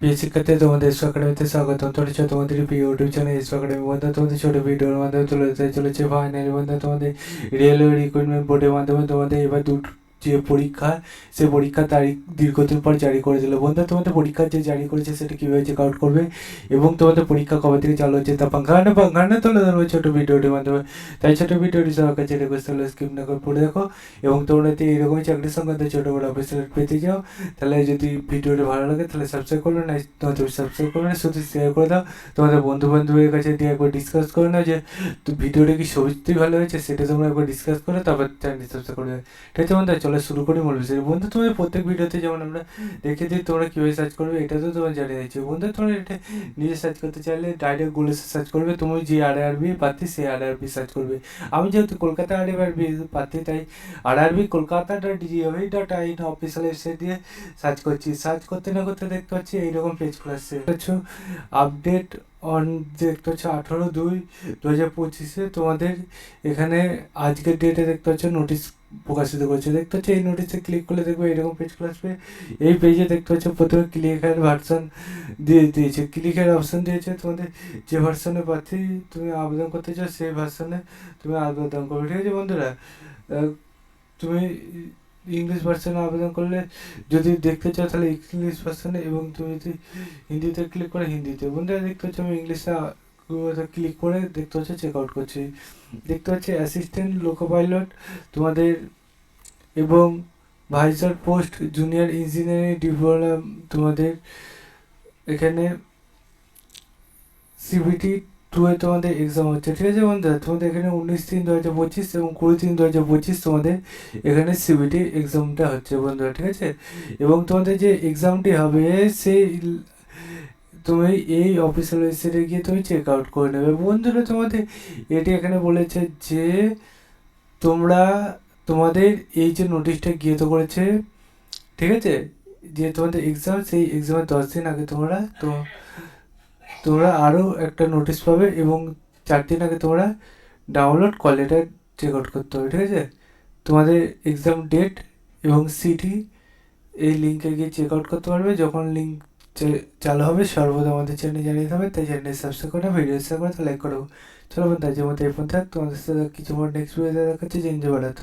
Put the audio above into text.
প্রিয় শিক্ষার্থী, তোমাদের এসো একাডেমিতে স্বাগতম। তোমাদের প্রিয় ইউটিউব চ্যানেল এসো একাডেমি। বন্ধু, তোমাদের ছোট ভিডিওর মাধ্যমে তুলে দিতে চলেছে ফাইনালি বন্ধু তোমাদের রেলওয়ে রিক্রুটমেন্ট বোর্ডের মাধ্যমে তোমাদের এবার দুটো যে পরীক্ষা, সেই পরীক্ষার তারিখ দীর্ঘদিন পর জারি করে দিল। বন্ধু, তোমাদের পরীক্ষা যে জারি করেছে সেটা কীভাবে চেক আউট করবে এবং তোমাদের পরীক্ষা কবে থেকে চালু হচ্ছে তা পাঙ্খানে তুলে ধরবো ছোটো ভিডিওটির মাধ্যমে। তাই ছোটো ভিডিওটি সবার কাছে রিকোয়েস্ট হলো স্কিপ না করে পড়ে দেখো এবং তোমরা যদি এরকমই চাকরি সংক্রান্ত ছোটো বড় অফিসার পেতে যাও, তাহলে যদি ভিডিওটা ভালো লাগে তাহলে সাবস্ক্রাইব করবে না, তুমি সাবস্ক্রাইব করবে না, শুধু শেয়ার করে দাও তোমাদের বন্ধু বান্ধবের কাছে দিয়ে একবার ডিসকাস করে নাও যে তো ভিডিওটা কি সত্যিই ভালো হয়েছে, সেটা তোমরা একবার ডিসকাস করে তারপর চ্যানেলটি সাবস্ক্রাইব করবে। ঠিক আছে বন্ধু, চলো শুরু করি মূল বিষয়। বন্ধু, তোমাদের প্রত্যেক ভিডিওতে যেমন আমরা দেখে দিই তোমরা কীভাবে সার্চ করবে, এটা তো তোমার জানিয়ে দিচ্ছি। বন্ধু, তোমরা এটা নিজে সার্চ করতে চাইলে ডাইরেক্ট গুগলে সার্চ করবে, তুমি যে আরআরবি প্রার্থী সেই আরআরবি সার্চ করবে। আমি যেহেতু কলকাতা আরআরবি প্রার্থী, তাই RRB Kolkata .gov.in official website দিয়ে সার্চ করছি। সার্চ করতে না করতে দেখতে পাচ্ছি এইরকম পেজ খুলে আসছে। আপডেট অন দেখতে পাচ্ছ 18/2/2025 তোমাদের এখানে আজকের ডেটে দেখতে পাচ্ছ নোটিশ প্রকাশিত করছে। দেখতে পাচ্ছ এই নোটিশে ক্লিক করলে দেখবে এরকম পেজ খুলে আসবে। এই পেজে দেখতে পাচ্ছ প্রথমে ক্লিকের ভার্সন দিয়ে দিয়েছে, ক্লিকের অপশান দিয়েছে। তোমাদের যে ভার্সনে প্রার্থী তুমি আবেদন করতে চাও সেই ভার্সনে তুমি আবেদন করবে। ঠিক আছে বন্ধুরা, তুমি ইংলিশ ভার্সনে আবেদন করলে যদি দেখতে চাও তাহলে ইংলিশ ভার্সনে, এবং তুমি যদি হিন্দিতে ক্লিক করে হিন্দিতে। বন্ধুরা দেখতে পাচ্ছ আমি ইংলিশে ক্লিক করে দেখতে পাচ্ছ চেক আউট করছি। দেখতে পাচ্ছি অ্যাসিস্ট্যান্ট লোকো পাইলট তোমাদের এবং visor post junior engineering diploma তোমাদের এখানে সিবিটি 2 তোমাদের এক্সাম হচ্ছে। ঠিক আছে বন্ধুরা, তোমাদের এখানে 19/3/2025 এবং 20/3/2025 তোমাদের এখানে সিবিটি এক্সামটা হচ্ছে বন্ধুরা। ঠিক আছে, এবং তোমাদের যে এক্সামটি হবে সেই তুমি এই অফিসিয়াল ওয়েবসাইটে গিয়ে তুমি চেক আউট করে নেবে। বন্ধুরা, তোমাদের এটি এখানে বলেছে যে তোমরা তোমাদের এই যে নোটিশটা গিয়ে তো করেছে, ঠিক আছে, যে তোমাদের এক্সাম, সেই এক্সামের 10 দিন আগে তোমরা আরও একটা নোটিশ পাবে এবং 4 দিন আগে তোমরা ডাউনলোড কোয়ালিটার চেক আউট করতে হবে। ঠিক আছে, তোমাদের এক্সাম ডেট এবং সিটি এই লিঙ্কে গিয়ে চেক আউট করতে পারবে। যখন লিঙ্ক চালু হবে সর্বদা আমাদের চ্যানেলে জানিয়ে দেবে, তাই চ্যানেল সাবস্ক্রাইব করে ভিডিও শেয়ার করে লাইক করো। চলো বন্ধু, আজকের মতো এই পর্যন্ত। তোমাদের সাথে কিছু নেক্সট ভিডিওতে দেখাচ্ছি। জয় ভারত।